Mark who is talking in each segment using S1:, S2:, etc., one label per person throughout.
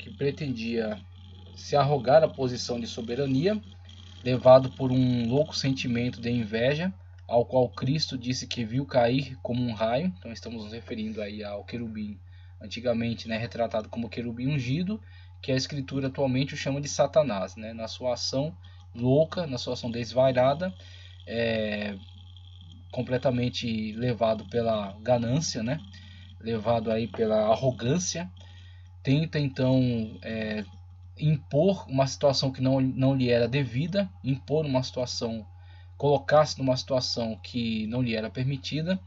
S1: que pretendia se arrogar a posição de soberania, levado por um louco sentimento de inveja, ao qual Cristo disse que viu cair como um raio. Então estamos nos referindo aí ao querubim, antigamente, né, retratado como querubim ungido, que a Escritura atualmente o chama de Satanás, né, na sua ação louca, na sua ação desvairada, completamente levado pela ganância, né, levado aí pela arrogância, tenta então impor uma situação que não lhe era devida, impor uma situação, colocar-se numa situação que não lhe era permitida,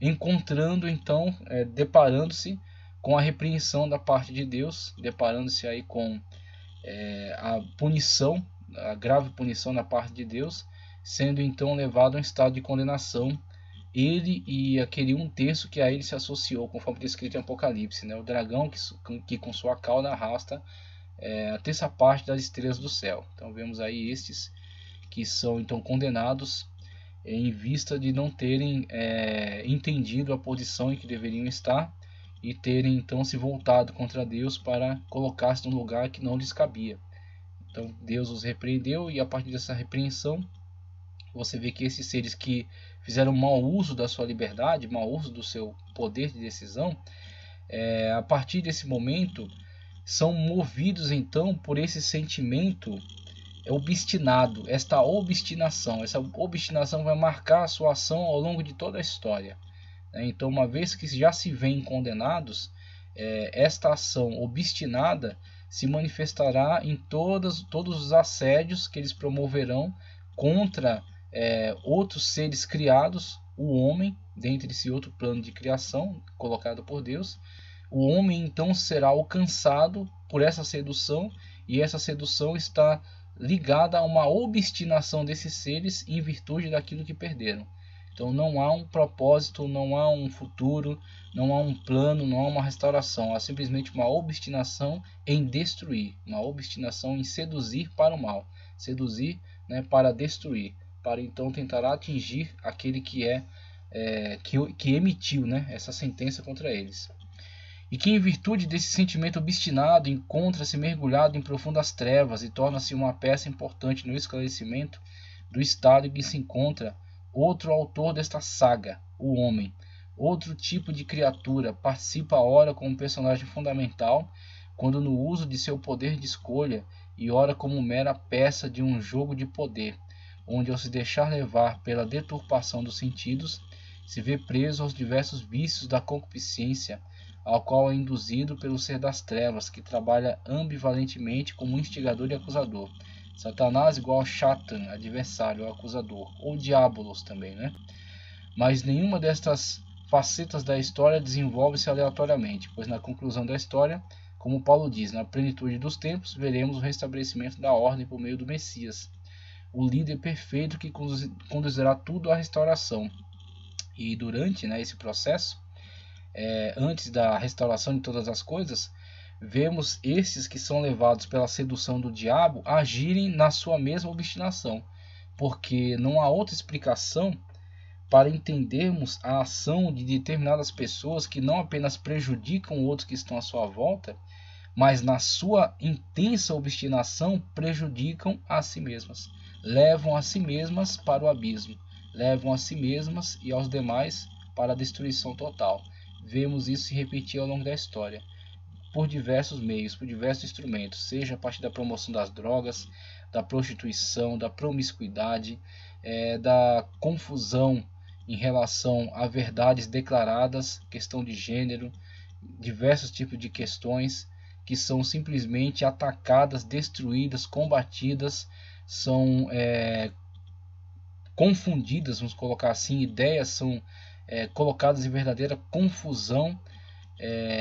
S1: encontrando então, deparando-se com a repreensão da parte de Deus, deparando-se aí com a punição, a grave punição da parte de Deus, sendo então levado a um estado de condenação, ele e aquele um terço que a ele se associou, conforme descrito em Apocalipse, né? O dragão que com sua cauda arrasta a terça parte das estrelas do céu. Então vemos aí estes que são então condenados em vista de não terem entendido a posição em que deveriam estar e terem então se voltado contra Deus para colocar-se num lugar que não lhes cabia. Então Deus os repreendeu, e a partir dessa repreensão você vê que esses seres que fizeram mau uso da sua liberdade, mau uso do seu poder de decisão, a partir desse momento são movidos então por esse sentimento obstinado, esta obstinação. Essa obstinação vai marcar a sua ação ao longo de toda a história. Então, uma vez que já se veem condenados, esta ação obstinada se manifestará em todos os assédios que eles promoverão contra outros seres criados, o homem, dentre esse outro plano de criação colocado por Deus. O homem então será alcançado por essa sedução, e essa sedução está ligada a uma obstinação desses seres em virtude daquilo que perderam. Então não há um propósito, não há um futuro, não há um plano, não há uma restauração. Há simplesmente uma obstinação em destruir, uma obstinação em seduzir para o mal, seduzir, né, para destruir, para então tentar atingir aquele que que emitiu, né, essa sentença contra eles. E que, em virtude desse sentimento obstinado, encontra-se mergulhado em profundas trevas e torna-se uma peça importante no esclarecimento do estado em que se encontra outro autor desta saga, o homem. Outro tipo de criatura participa ora como personagem fundamental, quando no uso de seu poder de escolha, e ora como mera peça de um jogo de poder, onde, ao se deixar levar pela deturpação dos sentidos, se vê preso aos diversos vícios da concupiscência, ao qual é induzido pelo ser das trevas, que trabalha ambivalentemente como instigador e acusador. Satanás igual Shatan, adversário, acusador, ou Diabolos também, né? Mas nenhuma destas facetas da história desenvolve-se aleatoriamente, pois na conclusão da história, como Paulo diz, na plenitude dos tempos, veremos o restabelecimento da ordem por meio do Messias, o líder perfeito que conduzirá tudo à restauração. E durante, né, esse processo, antes da restauração de todas as coisas, vemos esses que são levados pela sedução do diabo agirem na sua mesma obstinação, porque não há outra explicação para entendermos a ação de determinadas pessoas que não apenas prejudicam outros que estão à sua volta, mas na sua intensa obstinação prejudicam a si mesmas, levam a si mesmas para o abismo, levam a si mesmas e aos demais para a destruição total. Vemos isso se repetir ao longo da história, por diversos meios, por diversos instrumentos, seja a partir da promoção das drogas, da prostituição, da promiscuidade, da confusão em relação a verdades declaradas, questão de gênero, diversos tipos de questões que são simplesmente atacadas, destruídas, combatidas, são confundidas, vamos colocar assim, ideias são colocadas em verdadeira confusão,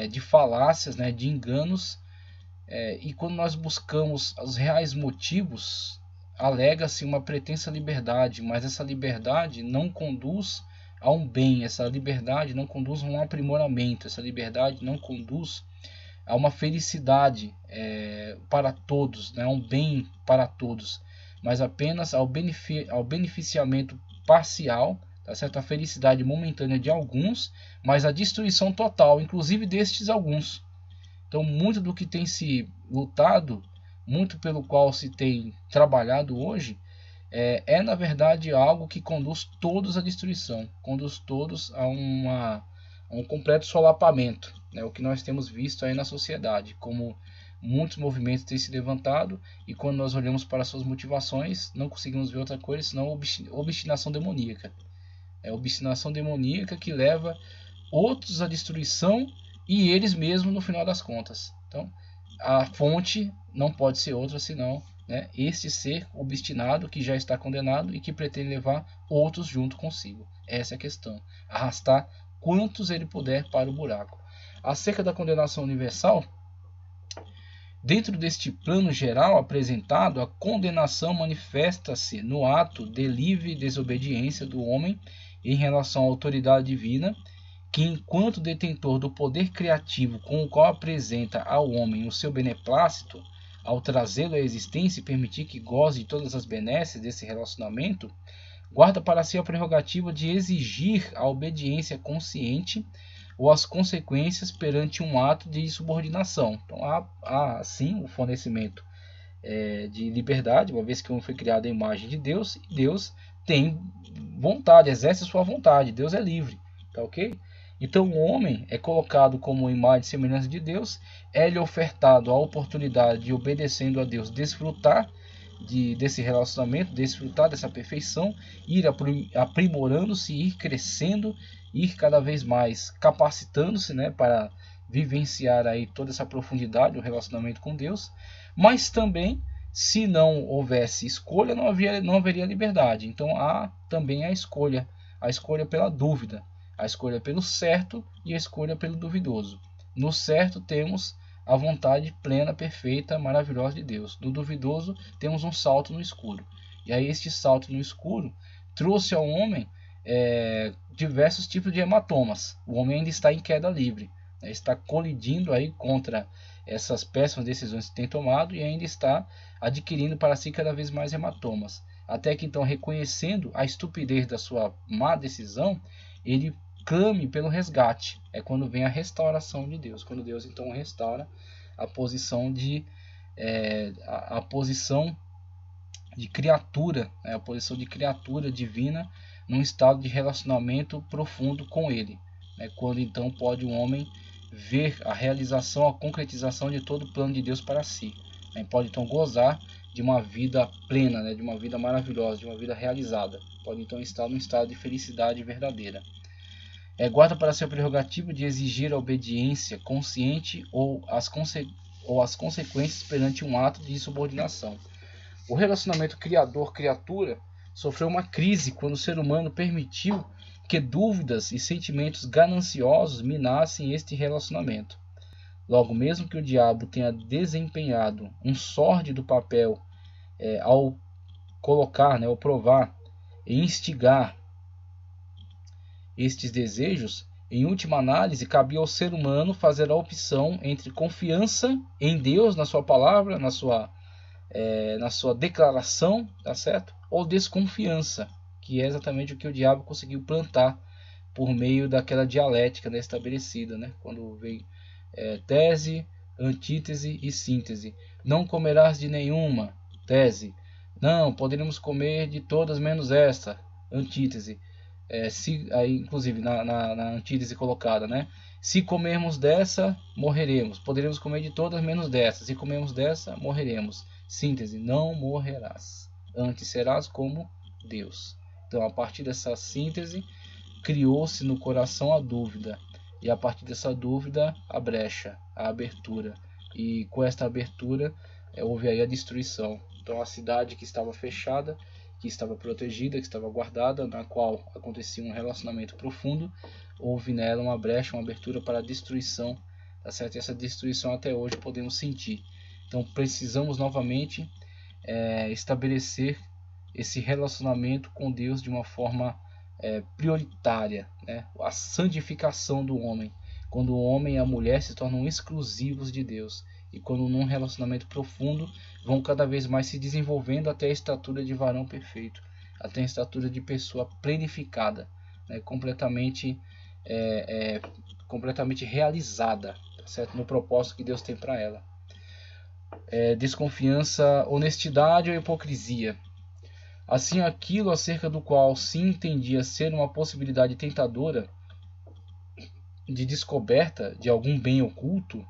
S1: de falácias, né, de enganos, e quando nós buscamos os reais motivos, alega-se uma pretensa liberdade, mas essa liberdade não conduz a um bem, essa liberdade não conduz a um aprimoramento, essa liberdade não conduz a uma felicidade para todos, né, um bem para todos, mas apenas ao beneficiamento parcial, tá certo? A felicidade momentânea de alguns, mas a destruição total, inclusive destes alguns. Então, muito do que tem se lutado, muito pelo qual se tem trabalhado hoje, na verdade algo que conduz todos à destruição, conduz todos a um completo solapamento, né? O que nós temos visto aí na sociedade, como muitos movimentos têm se levantado, e quando nós olhamos para suas motivações, não conseguimos ver outra coisa senão obstinação demoníaca. É a obstinação demoníaca que leva outros à destruição e eles mesmos no final das contas. Então, a fonte não pode ser outra senão, né, este ser obstinado que já está condenado e que pretende levar outros junto consigo. Essa é a questão. Arrastar quantos ele puder para o buraco. Acerca da condenação universal, dentro deste plano geral apresentado, a condenação manifesta-se no ato de livre desobediência do homem em relação à autoridade divina, que, enquanto detentor do poder criativo com o qual apresenta ao homem o seu beneplácito, ao trazê-lo à existência e permitir que goze de todas as benesses desse relacionamento, guarda para si a prerrogativa de exigir a obediência consciente ou as consequências perante um ato de subordinação. Então há sim o fornecimento de liberdade, uma vez que o homem foi criado à imagem de Deus, e Deus tem vontade, exerce sua vontade, Deus é livre, tá ok? Então o homem é colocado como imagem e semelhança de Deus, é-lhe ofertado a oportunidade de, obedecendo a Deus, desfrutar desse relacionamento, desfrutar dessa perfeição, ir aprimorando-se, ir crescendo, ir cada vez mais capacitando-se, né, para vivenciar aí toda essa profundidade do relacionamento com Deus. Mas também, se não houvesse escolha, não haveria liberdade. Então há também a escolha pela dúvida, a escolha pelo certo e a escolha pelo duvidoso. No certo temos a vontade plena, perfeita, maravilhosa de Deus. No duvidoso temos um salto no escuro. E aí este salto no escuro trouxe ao homem diversos tipos de hematomas. O homem ainda está em queda livre, né? Está colidindo aí contra essas péssimas decisões que tem tomado e ainda está adquirindo para si cada vez mais hematomas. Até que então, reconhecendo a estupidez da sua má decisão, ele clame pelo resgate. É quando vem a restauração de Deus, quando Deus então restaura a posição de a posição de criatura, né? A posição de criatura divina num estado de relacionamento profundo com Ele, né? Quando então pode o homem ver a realização, a concretização de todo o plano de Deus para si, né? Pode então gozar de uma vida plena, né? De uma vida maravilhosa, de uma vida realizada. Pode então estar num estado de felicidade verdadeira. Guarda para si a prerrogativa de exigir a obediência consciente ou as consequências perante um ato de subordinação. O relacionamento criador-criatura sofreu uma crise quando o ser humano permitiu que dúvidas e sentimentos gananciosos minassem este relacionamento. Logo, mesmo que o diabo tenha desempenhado um sórdido papel ao colocar, né, ao provar e instigar estes desejos, em última análise, cabia ao ser humano fazer a opção entre confiança em Deus, na sua palavra, na sua declaração, tá certo? Ou desconfiança, que é exatamente o que o diabo conseguiu plantar por meio daquela dialética, né, estabelecida, né? Quando vem tese, antítese e síntese. Não comerás de nenhuma, tese. Não, poderíamos comer de todas menos esta, antítese. Aí, inclusive na antítese colocada, né? Se comermos dessa, morreremos. Poderemos comer de todas menos dessa. Se comermos dessa, morreremos. Síntese: não morrerás, antes serás como Deus. Então, a partir dessa síntese, criou-se no coração a dúvida. E a partir dessa dúvida, a brecha, a abertura. E com esta abertura, houve aí a destruição. Então, a cidade que estava fechada, que estava protegida, que estava guardada, na qual acontecia um relacionamento profundo, houve nela uma brecha, uma abertura para a destruição, tá certo? E essa destruição até hoje podemos sentir. Então precisamos novamente estabelecer esse relacionamento com Deus de uma forma prioritária, né? A santificação do homem, quando o homem e a mulher se tornam exclusivos de Deus, e quando num relacionamento profundo vão cada vez mais se desenvolvendo até a estatura de varão perfeito, até a estatura de pessoa plenificada, né? completamente realizada, tá certo? No propósito que Deus tem para ela. Desconfiança, honestidade ou hipocrisia. Assim, aquilo acerca do qual se entendia ser uma possibilidade tentadora de descoberta de algum bem oculto,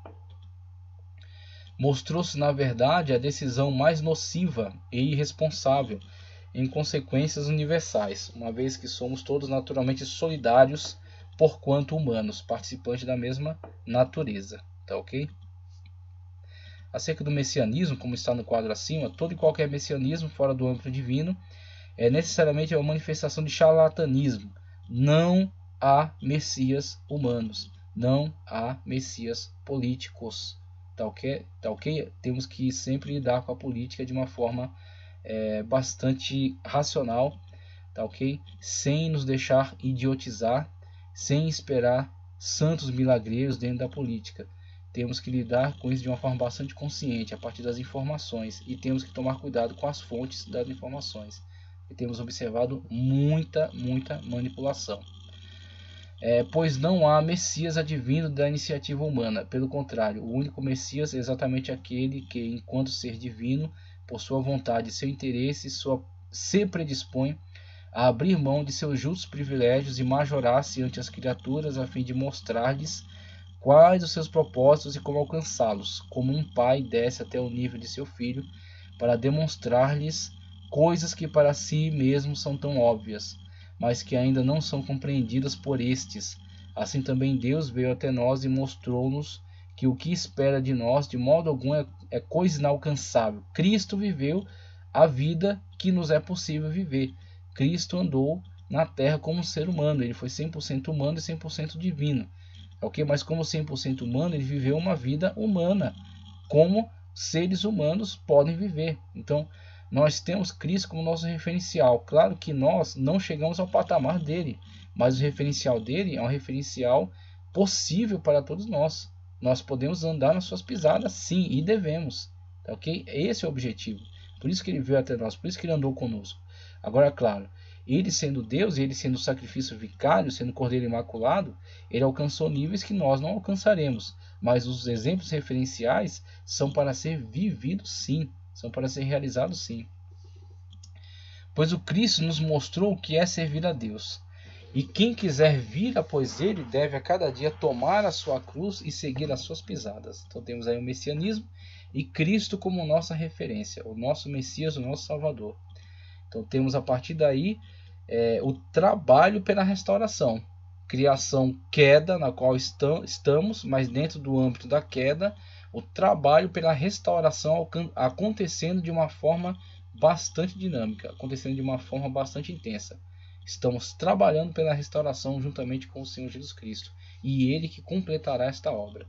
S1: mostrou-se na verdade a decisão mais nociva e irresponsável, em consequências universais, uma vez que somos todos naturalmente solidários porquanto humanos, participantes da mesma natureza. Tá ok? Acerca do messianismo, como está no quadro acima, todo e qualquer messianismo fora do âmbito divino é necessariamente uma manifestação de charlatanismo. Não há messias humanos, não há messias políticos. Tá ok? Tá ok? Temos que sempre lidar com a política de uma forma bastante racional, tá ok? Sem nos deixar idiotizar, sem esperar santos milagreiros dentro da política. Temos que lidar com isso de uma forma bastante consciente, a partir das informações, e temos que tomar cuidado com as fontes das informações. E temos observado muita manipulação. Pois não há Messias advindo da iniciativa humana. Pelo contrário, o único Messias é exatamente aquele que, enquanto ser divino, por sua vontade, seu interesse, se predispõe a abrir mão de seus justos privilégios e majorar-se ante as criaturas a fim de mostrar-lhes quais os seus propósitos e como alcançá-los, como um pai desce até o nível de seu filho para demonstrar-lhes coisas que para si mesmo são tão óbvias, mas que ainda não são compreendidas por estes. Assim também Deus veio até nós e mostrou-nos que o que espera de nós de modo algum é coisa inalcançável. Cristo viveu a vida que nos é possível viver. Cristo andou na terra como um ser humano, ele foi 100% humano e 100% divino. Ok? Mas como 100% humano, ele viveu uma vida humana, como seres humanos podem viver. Então, nós temos Cristo como nosso referencial. Claro que nós não chegamos ao patamar dele, mas o referencial dele é um referencial possível para todos nós. Nós podemos andar nas suas pisadas, sim, e devemos. Tá ok? Esse é o objetivo. Por isso que ele veio até nós, por isso que ele andou conosco. Agora, claro, ele sendo Deus, ele sendo o sacrifício vicário, sendo o Cordeiro Imaculado, ele alcançou níveis que nós não alcançaremos. Mas os exemplos referenciais são para ser vividos, sim. São para ser realizados, sim. Pois o Cristo nos mostrou o que é servir a Deus. E quem quiser vir após ele deve a cada dia tomar a sua cruz e seguir as suas pisadas. Então temos aí o messianismo e Cristo como nossa referência, o nosso Messias, o nosso Salvador. Então temos a partir daí o trabalho pela restauração. Criação, queda, na qual estamos, mas dentro do âmbito da queda, o trabalho pela restauração acontecendo de uma forma bastante dinâmica, acontecendo de uma forma bastante intensa. Estamos trabalhando pela restauração juntamente com o Senhor Jesus Cristo, e Ele que completará esta obra.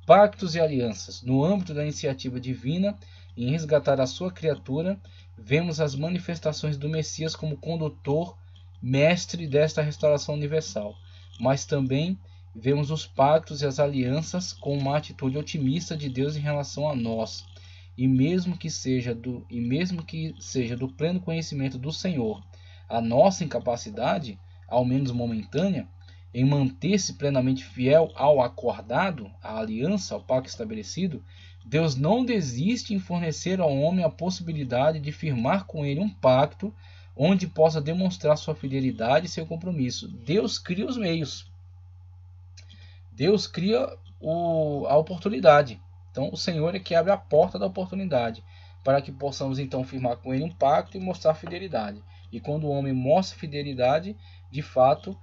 S1: Pactos e alianças. No âmbito da iniciativa divina, em resgatar a sua criatura, vemos as manifestações do Messias como condutor, mestre desta restauração universal, mas também vemos os pactos e as alianças com uma atitude otimista de Deus em relação a nós, e mesmo que seja do pleno conhecimento do Senhor, a nossa incapacidade, ao menos momentânea, em manter-se plenamente fiel ao acordado, à aliança, ao pacto estabelecido, Deus não desiste em fornecer ao homem a possibilidade de firmar com ele um pacto onde possa demonstrar sua fidelidade e seu compromisso. Deus cria os meios. Deus cria a oportunidade. Então o Senhor é que abre a porta da oportunidade para que possamos então firmar com ele um pacto e mostrar fidelidade. E quando o homem mostra fidelidade, de fato,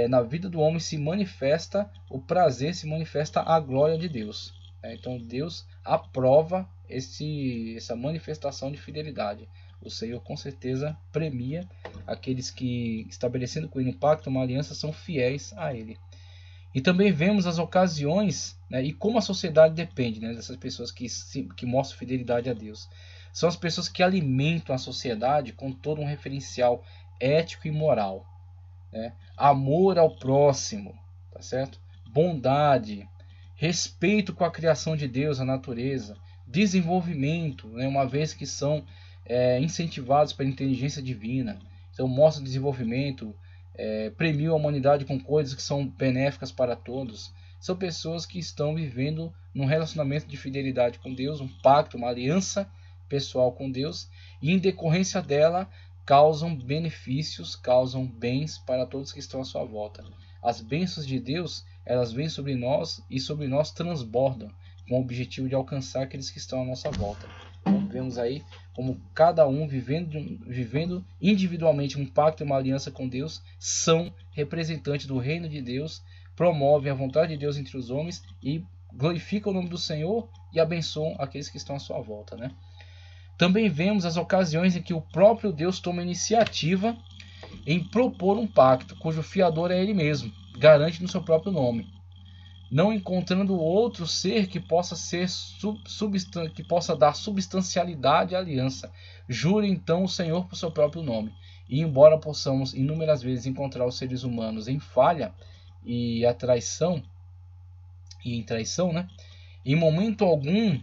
S1: na vida do homem se manifesta o prazer, se manifesta a glória de Deus. Então Deus aprova essa manifestação de fidelidade. O Senhor com certeza premia aqueles que, estabelecendo com ele um pacto, uma aliança, são fiéis a ele. E também vemos as ocasiões, e como a sociedade depende dessas pessoas que mostram fidelidade a Deus. São as pessoas que alimentam a sociedade com todo um referencial ético e moral. Amor ao próximo, tá certo? Bondade, respeito com a criação de Deus, a natureza, desenvolvimento, uma vez que são incentivados pela inteligência divina. Então mostra desenvolvimento, premiam a humanidade com coisas que são benéficas para todos. são pessoas que estão vivendo num relacionamento de fidelidade com Deus, um pacto, uma aliança pessoal com Deus, e em decorrência dela causam benefícios, causam bens para todos que estão à sua volta. As bênçãos de Deus, elas vêm sobre nós e sobre nós transbordam, com o objetivo de alcançar aqueles que estão à nossa volta. Então, vemos aí como cada um vivendo individualmente um pacto e uma aliança com Deus, são representantes do reino de Deus, promovem a vontade de Deus entre os homens e glorificam o nome do Senhor e abençoam aqueles que estão à sua volta, né? Também vemos as ocasiões em que o próprio Deus toma iniciativa em propor um pacto, cujo fiador é Ele mesmo, garante no seu próprio nome, não encontrando outro ser que possa dar substancialidade à aliança. Jure então o Senhor por seu próprio nome. E embora possamos inúmeras vezes encontrar os seres humanos em falha e em traição, né? Em momento algum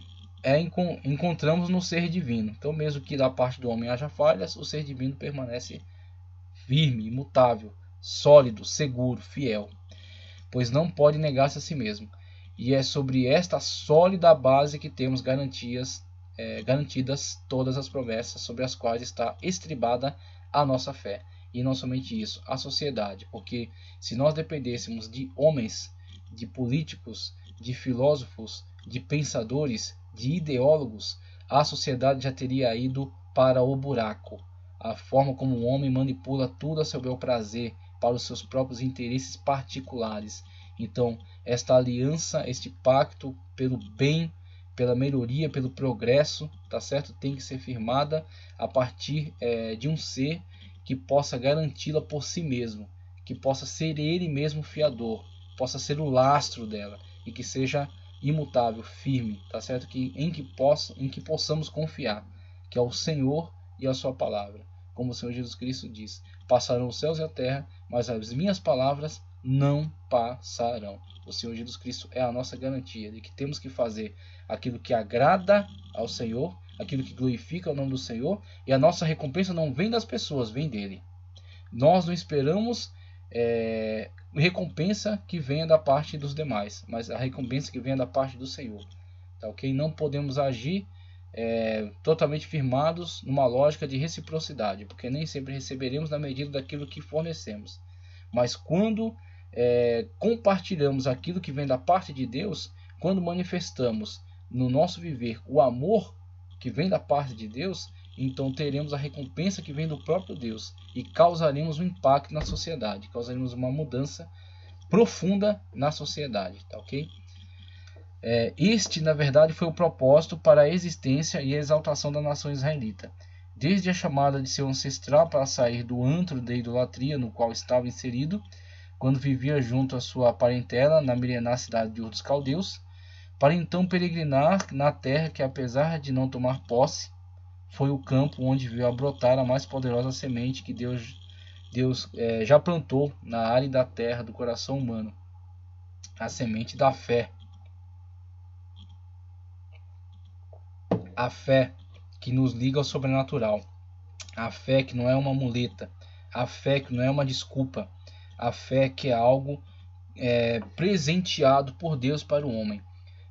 S1: encontramos no ser divino. Então, mesmo que da parte do homem haja falhas, o ser divino permanece firme, imutável, sólido, seguro, fiel, pois não pode negar-se a si mesmo. E é sobre esta sólida base que temos garantidas todas as promessas sobre as quais está estribada a nossa fé. E não somente isso, a sociedade, porque se nós dependêssemos de homens, de políticos, de filósofos, de pensadores, de ideólogos, a sociedade já teria ido para o buraco. A forma como o homem manipula tudo a seu bel prazer, para os seus próprios interesses particulares. Então, esta aliança, este pacto pelo bem, pela melhoria, pelo progresso, tá certo? Tem que ser firmada a partir de um ser que possa garanti-la por si mesmo, que possa ser ele mesmo fiador, possa ser o lastro dela e que seja imutável, firme, tá certo? Em que possamos confiar, que é o Senhor e a sua palavra. Como o Senhor Jesus Cristo diz: passarão os céus e a terra, mas as minhas palavras não passarão. O Senhor Jesus Cristo é a nossa garantia de que temos que fazer aquilo que agrada ao Senhor, aquilo que glorifica o nome do Senhor, e a nossa recompensa não vem das pessoas, vem dele. Nós não esperamos recompensa que venha da parte dos demais, mas a recompensa que venha da parte do Senhor. Tá, ok? Não podemos agir totalmente firmados numa lógica de reciprocidade, porque nem sempre receberemos na medida daquilo que fornecemos. Mas quando compartilhamos aquilo que vem da parte de Deus, quando manifestamos no nosso viver o amor que vem da parte de Deus, então teremos a recompensa que vem do próprio Deus e causaremos um impacto na sociedade, causaremos uma mudança profunda na sociedade, tá ok? Este, na verdade, foi o propósito para a existência e a exaltação da nação israelita. Desde a chamada de seu ancestral para sair do antro da idolatria no qual estava inserido, quando vivia junto à sua parentela na milenar cidade de Ur dos Caldeus, para então peregrinar na terra que, apesar de não tomar posse, foi o campo onde veio a brotar a mais poderosa semente que Deus já plantou na árida terra do coração humano, a semente da fé. A fé que nos liga ao sobrenatural, a fé que não é uma muleta, a fé que não é uma desculpa, a fé que é algo presenteado por Deus para o homem,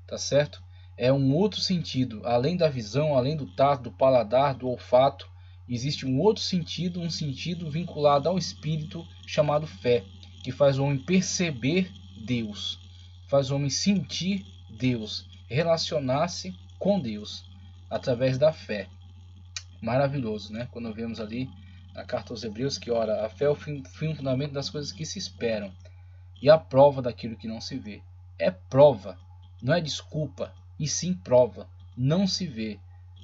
S1: tá certo? É um outro sentido, além da visão, além do tato, do paladar, do olfato, existe um outro sentido, um sentido vinculado ao espírito chamado fé, que faz o homem perceber Deus, faz o homem sentir Deus, relacionar-se com Deus através da fé. Maravilhoso, né? Quando vemos ali na carta aos Hebreus que, ora, a fé é o fim fundamento das coisas que se esperam e a prova daquilo que não se vê. É prova, não é desculpa, e sim prova. Não se vê,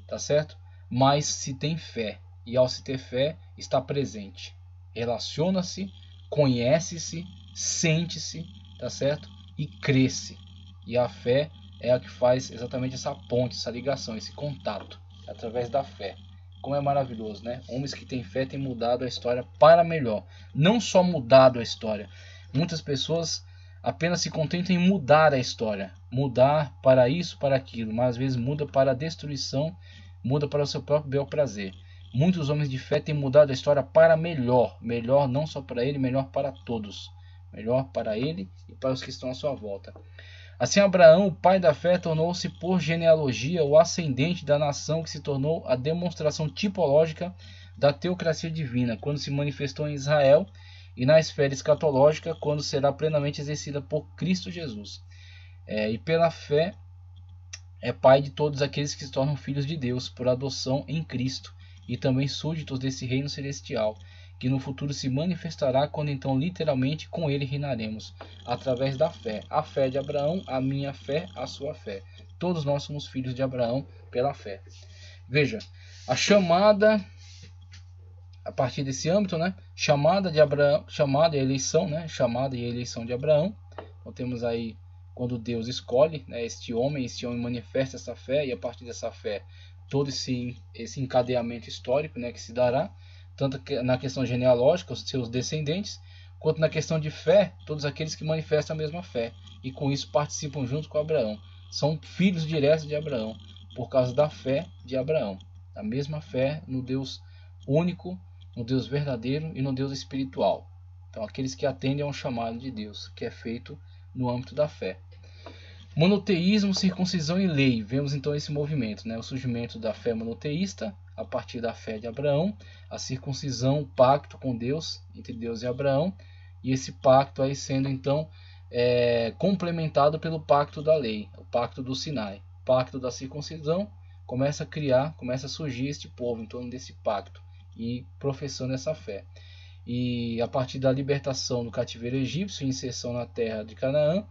S1: tá certo? Mas se tem fé, e ao se ter fé, está presente. Relaciona-se, conhece-se, sente-se, tá certo? E cresce. E a fé é a que faz exatamente essa ponte, essa ligação, esse contato, através da fé. Como é maravilhoso, né? Homens que têm fé têm mudado a história para melhor. Não só mudado a história. Muitas pessoas apenas se contentam em mudar a história. Mudar para isso, para aquilo. Mas às vezes muda para a destruição, muda para o seu próprio bel prazer. Muitos homens de fé têm mudado a história para melhor. Melhor não só para ele, melhor para todos. melhor para ele e para os que estão à sua volta. Assim, Abraão, o pai da fé, tornou-se por genealogia o ascendente da nação que se tornou a demonstração tipológica da teocracia divina, quando se manifestou em Israel, e na esfera escatológica, quando será plenamente exercida por Cristo Jesus. E pela fé é pai de todos aqueles que se tornam filhos de Deus por adoção em Cristo, e também súditos desse reino celestial, que no futuro se manifestará quando então literalmente com ele reinaremos, através da fé. A fé de Abraão, a minha fé, a sua fé. Todos nós somos filhos de Abraão pela fé. Veja, a chamada, a partir desse âmbito, né? Chamada de Abraão, chamada e eleição, né? Chamada e eleição de Abraão. Então temos aí quando Deus escolhe, né, este homem manifesta essa fé, e a partir dessa fé todo esse encadeamento histórico, né, que se dará, tanto na questão genealógica, os seus descendentes, quanto na questão de fé, todos aqueles que manifestam a mesma fé, e com isso participam junto com Abraão. São filhos diretos de Abraão, por causa da fé de Abraão. A mesma fé no Deus único, no Deus verdadeiro e no Deus espiritual. Então, aqueles que atendem ao chamado de Deus, que é feito no âmbito da fé. Monoteísmo, circuncisão e lei. Vemos então esse movimento, né? O surgimento da fé monoteísta, a partir da fé de Abraão, a circuncisão, o pacto com Deus, entre Deus e Abraão, e esse pacto aí sendo então complementado pelo pacto da lei, o pacto do Sinai. O pacto da circuncisão começa a surgir este povo em torno desse pacto e professando essa fé. E a partir da libertação do cativeiro egípcio, inserção na terra de Canaã,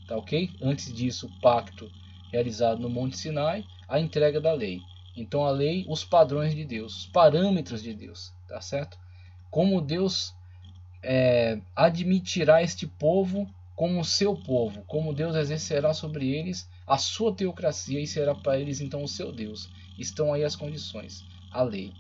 S1: tá ok? Antes disso, o pacto realizado no Monte Sinai, a entrega da lei. Então a lei, os padrões de Deus, os parâmetros de Deus, tá certo? Como Deus admitirá este povo como seu povo, como Deus exercerá sobre eles a sua teocracia e será para eles então o seu Deus. Estão aí as condições, a lei.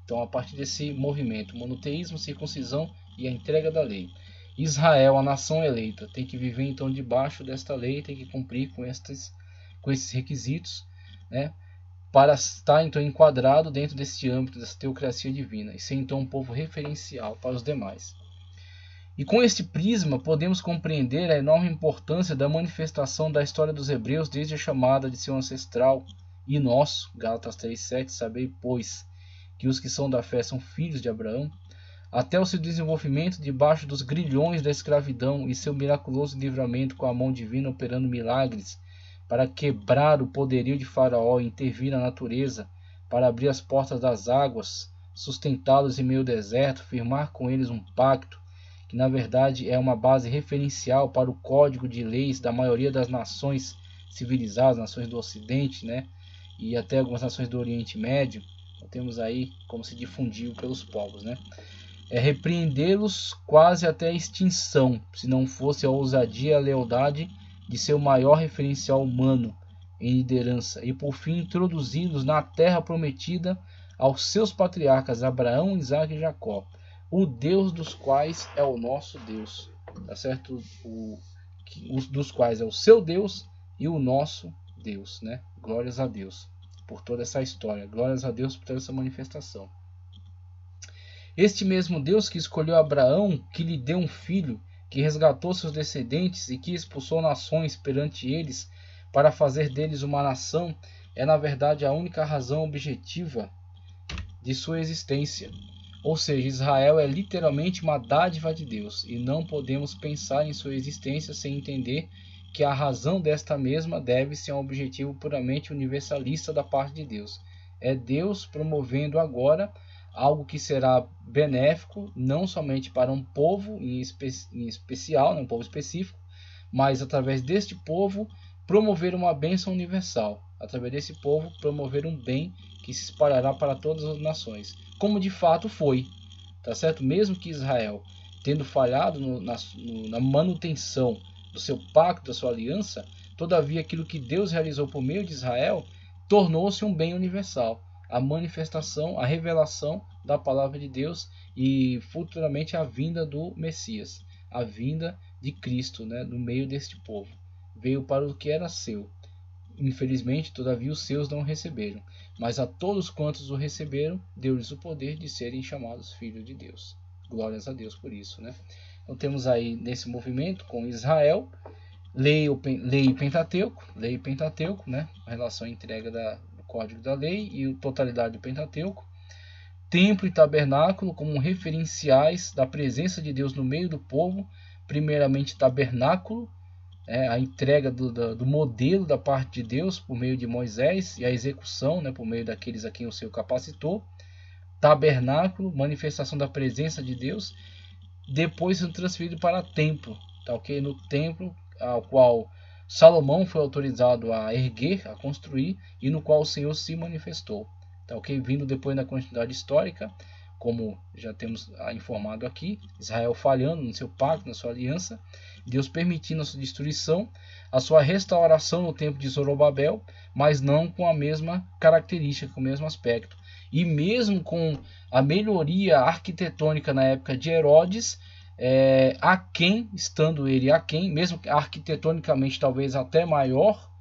S1: Então, a partir desse movimento, monoteísmo, circuncisão e a entrega da lei. Israel, a nação eleita, tem que viver então debaixo desta lei, tem que cumprir com esses requisitos, né, para estar então enquadrado dentro desse âmbito dessa teocracia divina e ser então um povo referencial para os demais. E com este prisma podemos compreender a enorme importância da manifestação da história dos hebreus desde a chamada de seu ancestral e nosso, Gálatas 3:7, sabei, pois, que os que são da fé são filhos de Abraão, até o seu desenvolvimento debaixo dos grilhões da escravidão e seu miraculoso livramento com a mão divina operando milagres para quebrar o poderio de Faraó e intervir na natureza, para abrir as portas das águas, sustentá-los em meio ao deserto, firmar com eles um pacto, que na verdade é uma base referencial para o código de leis da maioria das nações civilizadas, nações do Ocidente, né? E até algumas nações do Oriente Médio. Temos aí como se difundiu pelos povos, né? Repreendê-los quase até a extinção, se não fosse a ousadia e a lealdade de seu maior referencial humano em liderança, e por fim introduzi-los na terra prometida aos seus patriarcas Abraão, Isaque e Jacó, o Deus dos quais é o nosso Deus, tá certo? Dos quais é o seu Deus e o nosso Deus, né? Glórias a Deus por toda essa história, glórias a Deus por toda essa manifestação. Este mesmo Deus que escolheu Abraão, que lhe deu um filho, que resgatou seus descendentes e que expulsou nações perante eles para fazer deles uma nação, é na verdade a única razão objetiva de sua existência. Ou seja, Israel é literalmente uma dádiva de Deus, e não podemos pensar em sua existência sem entender que a razão desta mesma deve-se a um objetivo puramente universalista da parte de Deus. É Deus promovendo agora algo que será benéfico, não somente para um povo em especial, um povo específico, mas através deste povo promover uma bênção universal. Através desse povo promover um bem que se espalhará para todas as nações. Como de fato foi, tá certo? Mesmo que Israel, tendo falhado na manutenção do seu pacto, da sua aliança, todavia aquilo que Deus realizou por meio de Israel tornou-se um bem universal. A manifestação, a revelação da palavra de Deus e futuramente a vinda do Messias, a vinda de Cristo, né, no meio deste povo. Veio para o que era seu. Infelizmente, todavia, os seus não receberam. Mas a todos quantos o receberam, deu-lhes o poder de serem chamados filhos de Deus. Glórias a Deus por isso, né? Então temos aí nesse movimento com Israel, lei e Pentateuco, né? A relação à entrega do código da lei e a totalidade do Pentateuco. Templo e tabernáculo como referenciais da presença de Deus no meio do povo. Primeiramente, tabernáculo, a entrega do modelo da parte de Deus por meio de Moisés e a execução, né, por meio daqueles a quem o Senhor capacitou. Tabernáculo, manifestação da presença de Deus. Depois transferido para templo, tá ok? No templo ao qual Salomão foi autorizado a erguer, a construir, e no qual o Senhor se manifestou. Tá, ok? Vindo depois na continuidade histórica, como já temos informado aqui, Israel falhando no seu pacto, na sua aliança, Deus permitindo a sua destruição, a sua restauração no tempo de Zorobabel, mas não com a mesma característica, com o mesmo aspecto. E mesmo com a melhoria arquitetônica na época de Herodes, estando ele aquém, mesmo arquitetonicamente talvez até maior,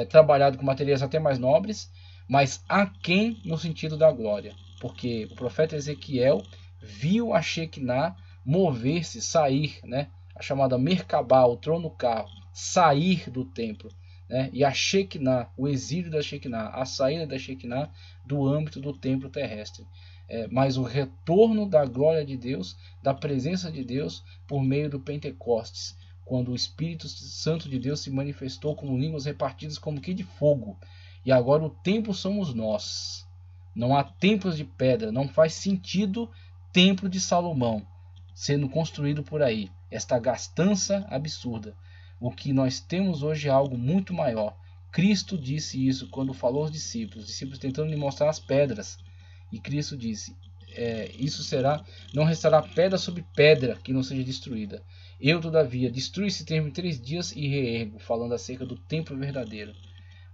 S1: trabalhado com materiais até mais nobres, mas aquém no sentido da glória, porque o profeta Ezequiel viu a Shekinah mover-se, sair, né, a chamada Merkabah, o trono carro, sair do templo, né, e a Shekinah, o exílio da Shekinah, a saída da Shekinah do âmbito do templo terrestre. Mas o retorno da glória de Deus, da presença de Deus por meio do Pentecostes, quando o Espírito Santo de Deus se manifestou como línguas repartidas como que de fogo. E agora o templo somos nós. Não há templos de pedra. Não faz sentido templo de Salomão sendo construído por aí. Esta gastança absurda. O que nós temos hoje é algo muito maior. Cristo disse isso quando falou aos discípulos. Os discípulos tentando lhe mostrar as pedras. E Cristo disse, não restará pedra sobre pedra que não seja destruída. Eu, todavia, destruo esse templo em 3 dias e reergo, falando acerca do templo verdadeiro.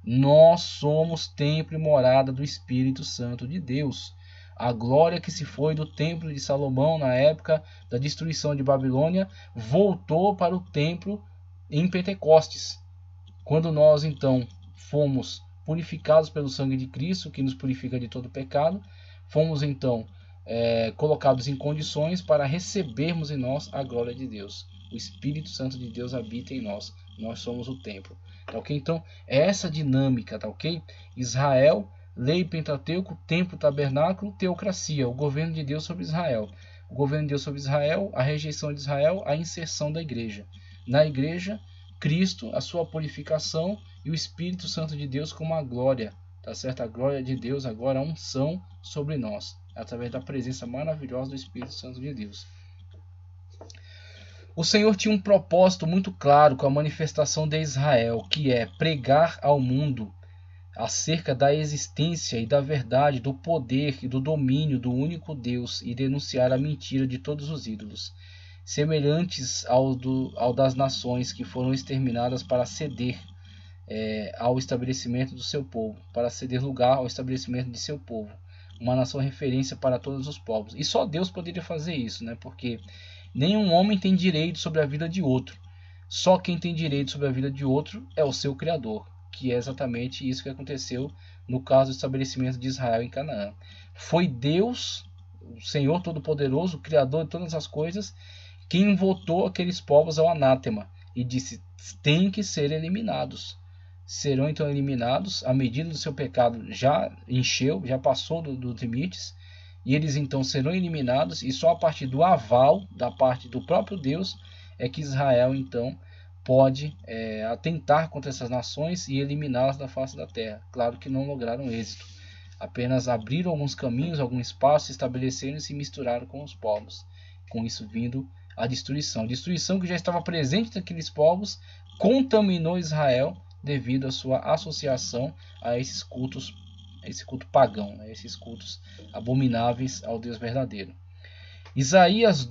S1: Nós somos templo e morada do Espírito Santo de Deus. A glória que se foi do templo de Salomão na época da destruição de Babilônia voltou para o templo em Pentecostes. Quando nós então fomos purificados pelo sangue de Cristo, que nos purifica de todo pecado, fomos então colocados em condições para recebermos em nós a glória de Deus. O Espírito Santo de Deus habita em nós. Nós somos o templo. Tá, ok? Então, é essa dinâmica, tá ok? Israel, lei, Pentateuco, templo, tabernáculo, teocracia, o governo de Deus sobre Israel. O governo de Deus sobre Israel, a rejeição de Israel, a inserção da igreja. Na igreja, Cristo, a sua purificação e o Espírito Santo de Deus como a glória, tá certo? A glória de Deus agora a unção sobre nós, através da presença maravilhosa do Espírito Santo de Deus. O Senhor tinha um propósito muito claro com a manifestação de Israel, que é pregar ao mundo acerca da existência e da verdade, do poder e do domínio do único Deus e denunciar a mentira de todos os ídolos, semelhantes ao das nações que foram exterminadas para ceder ao estabelecimento do seu povo, para ceder lugar ao estabelecimento de seu povo, uma nação referência para todos os povos. E só Deus poderia fazer isso, né? Porque nenhum homem tem direito sobre a vida de outro. Só quem tem direito sobre a vida de outro é o seu Criador, que é exatamente isso que aconteceu no caso do estabelecimento de Israel em Canaã. Foi Deus, o Senhor Todo-Poderoso, o Criador de todas as coisas, quem votou aqueles povos ao anátema e disse: tem que ser eliminados. Serão então eliminados, a medida do seu pecado já encheu, já passou dos limites, e eles então serão eliminados, e só a partir do aval da parte do próprio Deus é que Israel então pode atentar contra essas nações e eliminá-las da face da terra. Claro que não lograram êxito, apenas abriram alguns caminhos, algum espaço, estabeleceram e se misturaram com os povos, com isso vindo a destruição que já estava presente naqueles povos, contaminou Israel devido à sua associação a esses cultos, esse culto pagão, esses cultos abomináveis ao Deus verdadeiro. Isaías